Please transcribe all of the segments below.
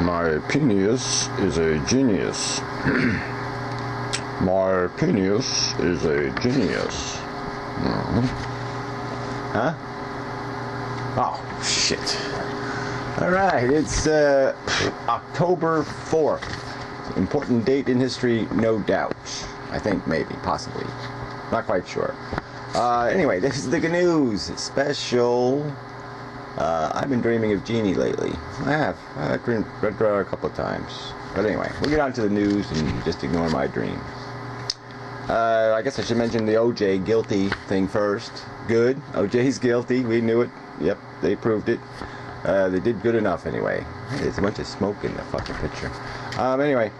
My penis is a genius. My penis is a genius. Huh? Oh, shit. Alright, it's October 4th. Important date in history, no doubt. I think, maybe, possibly. Not quite sure. Anyway, this is the GaNooze special. I've been dreaming of Jeannie lately. I have. I've read her a couple of times. But anyway, we'll get on to the news and just ignore my dreams. I guess I should mention the OJ guilty thing first. Good. OJ's guilty. We knew it. Yep, they proved it. They did good enough anyway. There's a bunch of smoke in the fucking picture. Anyway,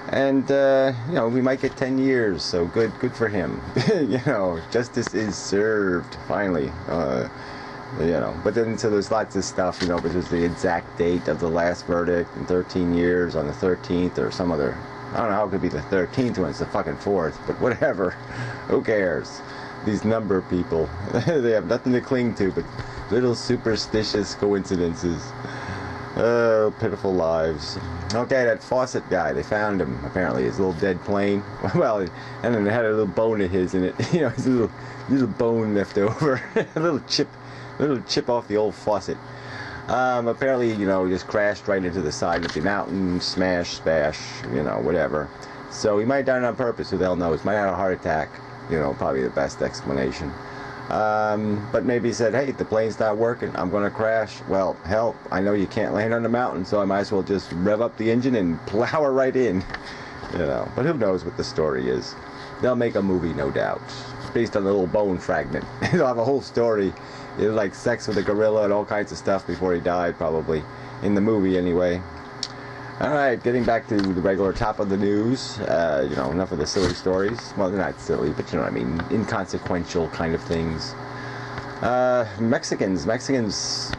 and you know, we might get 10 years, so good for him. You know, justice is served finally. You know, but then so there's lots of stuff, you know, but there's the exact date of the last verdict in 13 years on the 13th or some other. I don't know how it could be the 13th when it's the fucking 4th, but whatever. Who cares? These number people, they have nothing to cling to but little superstitious coincidences. Oh, pitiful lives. Okay, that Fawcett guy, they found him, apparently, his little dead plane. Well, and then it had a little bone of his in it. You know, his little bone left over. A little chip off the old Fawcett. Apparently, you know, just crashed right into the side of the mountain, smash, you know, whatever. So he might have done it on purpose, who the hell knows. Might have had a heart attack, you know, probably the best explanation. But maybe he said, hey, the plane's not working, I'm going to crash. Well, hell, I know you can't land on the mountain, so I might as well just rev up the engine and plow her right in. You know, but who knows what the story is. They'll make a movie, no doubt, based on a little bone fragment. They'll have a whole story. It was like sex with a gorilla and all kinds of stuff before he died, probably. In the movie, anyway. Alright, getting back to the regular top of the news. You know, enough of the silly stories. Well, they're not silly, but you know what I mean. Inconsequential kind of things. Mexicans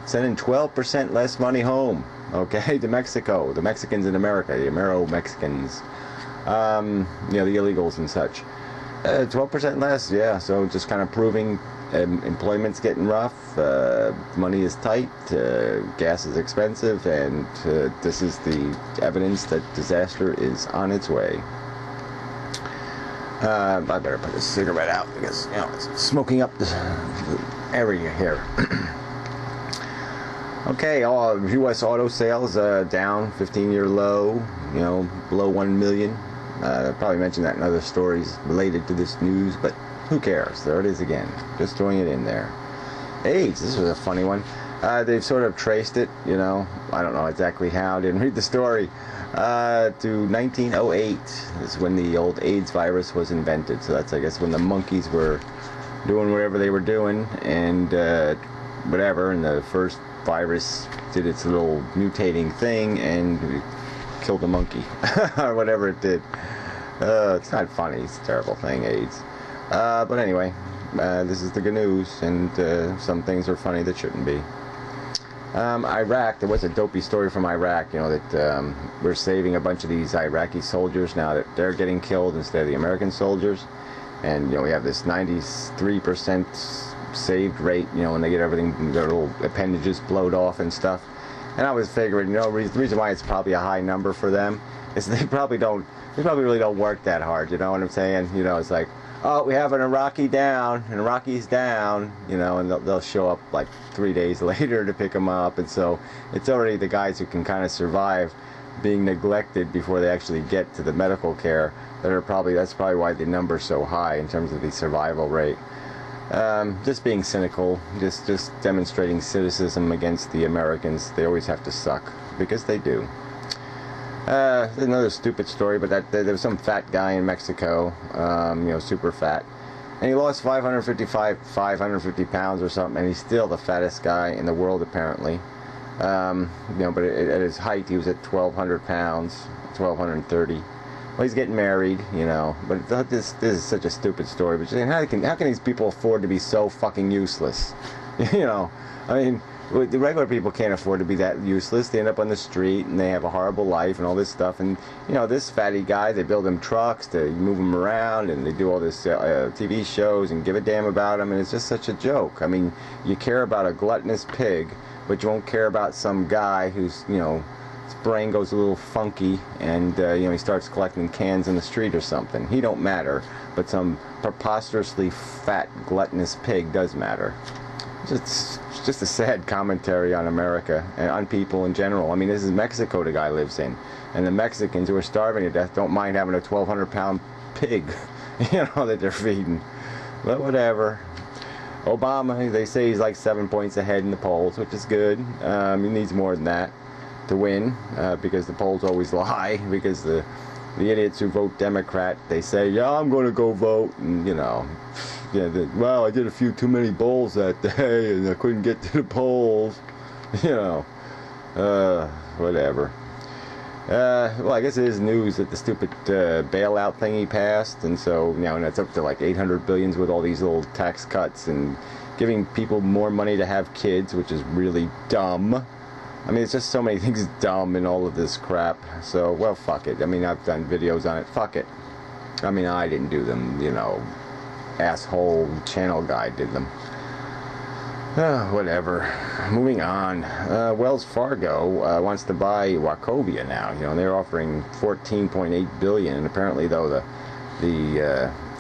sending 12% less money home. Okay, to Mexico. The Mexicans in America. The Amero-Mexicans. You know, the illegals and such. 12% less, yeah. So just kind of proving employment's getting rough, money is tight, gas is expensive, and this is the evidence that disaster is on its way. I better put this cigarette out because, you know, it's smoking up the area here. Okay, all U.S. auto sales down, 15-year low, you know, below 1 million. I'll probably mention that in other stories related to this news, but who cares? There it is again. Just throwing it in there. AIDS, this was a funny one. They've sort of traced it, you know. I don't know exactly how. Didn't read the story. To 1908 is when the old AIDS virus was invented. So that's, I guess, when the monkeys were doing whatever they were doing. And whatever. And the first virus did its little mutating thing and killed a monkey. Or whatever it did. It's not funny. It's a terrible thing, AIDS. But anyway, this is the GaNooze, and some things are funny that shouldn't be. Iraq, there was a dopey story from Iraq, you know, that we're saving a bunch of these Iraqi soldiers now that they're getting killed instead of the American soldiers. And, you know, we have this 93% saved rate, you know, when they get everything, their little appendages blowed off and stuff. And I was figuring, you know, the reason why it's probably a high number for them is they probably really don't work that hard, you know what I'm saying? You know, it's like, oh, we have an Iraqi down, and Iraqi's down, you know, and they'll show up like 3 days later to pick them up, and so it's already the guys who can kind of survive being neglected before they actually get to the medical care that's probably why the number's so high in terms of the survival rate. Just being cynical, just demonstrating cynicism against the Americans. They always have to suck, because they do. Another stupid story, but there was some fat guy in Mexico, you know, super fat, and he lost 550 pounds or something, and he's still the fattest guy in the world apparently. You know, but at his height he was at 1,200 pounds, 1,230. Well, he's getting married, you know, but this is such a stupid story. But how can these people afford to be so fucking useless? You know, I mean, the regular people can't afford to be that useless. They end up on the street and they have a horrible life and all this stuff. And, you know, this fatty guy, they build him trucks, they move him around, and they do all this TV shows and give a damn about him. And it's just such a joke. I mean, you care about a gluttonous pig, but you won't care about some guy who's, you know, his brain goes a little funky, and he starts collecting cans in the street or something. He don't matter, but some preposterously fat, gluttonous pig does matter. It's just a sad commentary on America and on people in general. I mean, this is Mexico the guy lives in, and the Mexicans who are starving to death don't mind having a 1,200-pound pig, that they're feeding. But whatever. Obama, they say he's like 7 points ahead in the polls, which is good. He needs more than that to win, because the polls always lie, because the idiots who vote Democrat, they say, yeah, I'm going to go vote, and well, I did a few too many bowls that day and I couldn't get to the polls. Whatever. Well, I guess it is news that the stupid bailout thing he passed, and so and that's up to like 800 billions with all these little tax cuts and giving people more money to have kids, which is really dumb. I mean, it's just so many things dumb in all of this crap. So, well, fuck it. I mean, I've done videos on it. Fuck it. I mean, I didn't do them, asshole channel guy did them. Whatever. Moving on. Wells Fargo wants to buy Wachovia now. They're offering $14.8 billion, and apparently, though, the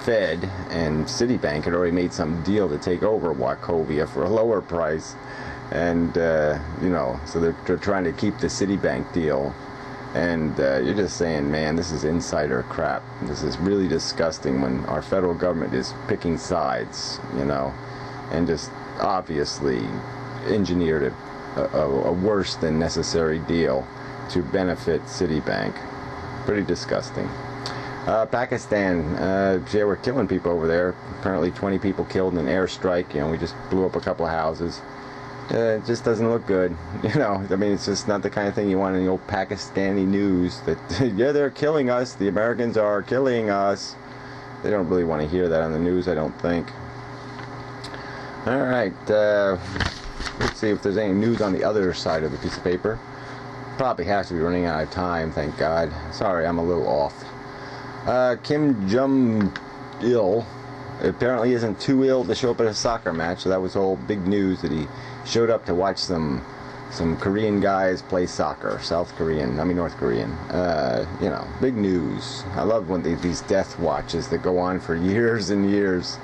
Fed and Citibank had already made some deal to take over Wachovia for a lower price, and so they're trying to keep the Citibank deal. And you're just saying, man, this is insider crap. This is really disgusting when our federal government is picking sides, and just obviously engineered a worse than necessary deal to benefit Citibank. Pretty disgusting. Pakistan, we're killing people over there. Apparently 20 people killed in an airstrike. We just blew up a couple of houses. It just doesn't look good. I mean, it's just not the kind of thing you want in the old Pakistani news that, yeah, they're killing us. The Americans are killing us. They don't really want to hear that on the news, I don't think. All right. Let's see if there's any news on the other side of the piece of paper. Probably has to be running out of time, thank God. Sorry, I'm a little off. Kim Jong-il apparently isn't too ill to show up at a soccer match, so that was all big news that he showed up to watch some Korean guys play soccer. North Korean. Big news. I love when these death watches that go on for years and years.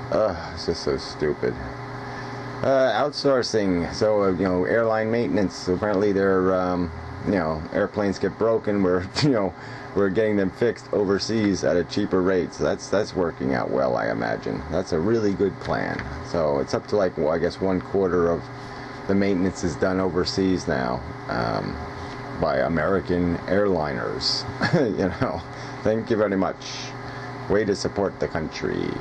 It's just so stupid. Outsourcing. So, airline maintenance. So apparently they're, airplanes get broken. We're getting them fixed overseas at a cheaper rate. So that's working out well, I imagine. That's a really good plan. So it's up to I guess 1/4 of the maintenance is done overseas now, by American airliners. Thank you very much. Way to support the country.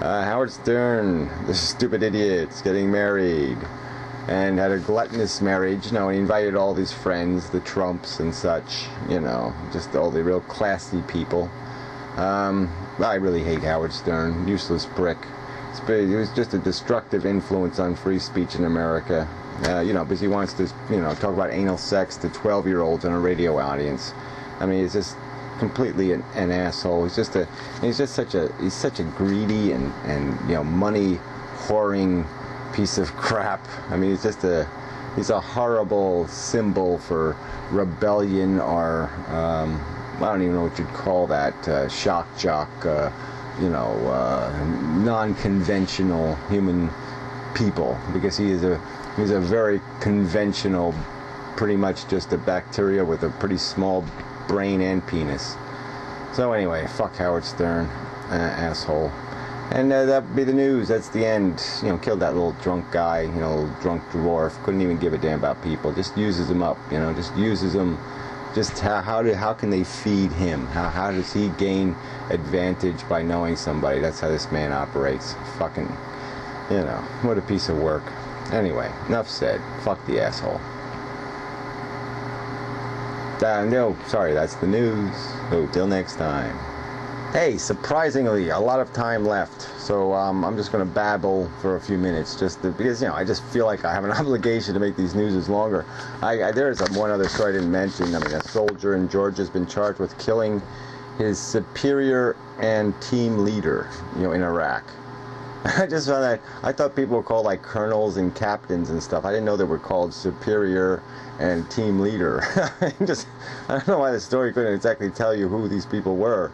Howard Stern, this stupid idiot's getting married. And had a gluttonous marriage, and he invited all these friends, the Trumps and such, just all the real classy people. I really hate Howard Stern, useless prick. He was just a destructive influence on free speech in America, because he wants to, talk about anal sex to 12-year-olds in a radio audience. I mean, he's just completely an asshole. He's such a greedy and money whoring piece of crap. I mean, he's a horrible symbol for rebellion, or I don't even know what you'd call that, shock jock, non-conventional human people, because he's a very conventional, pretty much just a bacteria with a pretty small brain and penis. So anyway, fuck Howard Stern, asshole. And that'd be the news. That's the end. Killed that little drunk guy, drunk dwarf. Couldn't even give a damn about people. Just uses them up, just uses them. Just how can they feed him? How does he gain advantage by knowing somebody? That's how this man operates. Fucking, what a piece of work. Anyway, enough said. Fuck the asshole. No, sorry, that's the news. So, till next time. Hey, surprisingly, a lot of time left, so I'm just going to babble for a few minutes, because I just feel like I have an obligation to make these newses longer. There is one other story I didn't mention. I mean, a soldier in Georgia has been charged with killing his superior and team leader, in Iraq. I just found that, I thought people were called like colonels and captains and stuff. I didn't know they were called superior and team leader. I don't know why the story couldn't exactly tell you who these people were.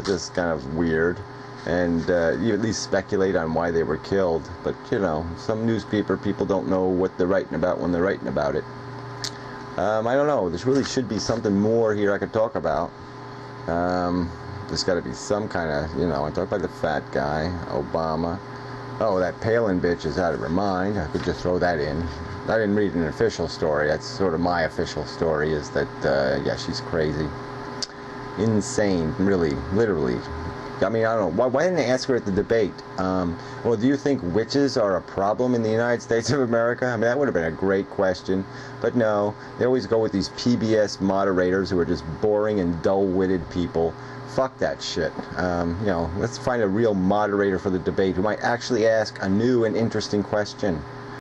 Just kind of weird. And you at least speculate on why they were killed. But, you know, some newspaper people don't know what they're writing about when they're writing about it. I don't know. There really should be something more here I could talk about. There's got to be some kind of, you know, I talked about the fat guy, Obama. Oh, that Palin bitch is out of her mind. I could just throw that in. I didn't read an official story. That's sort of my official story, is that, yeah, she's crazy. Insane, really, literally. I mean, I don't know. Why didn't they ask her at the debate? Well, do you think witches are a problem in the United States of America? I mean, that would have been a great question. But no, they always go with these PBS moderators who are just boring and dull-witted people. Fuck that shit. You know, let's find a real moderator for the debate who might actually ask a new and interesting question.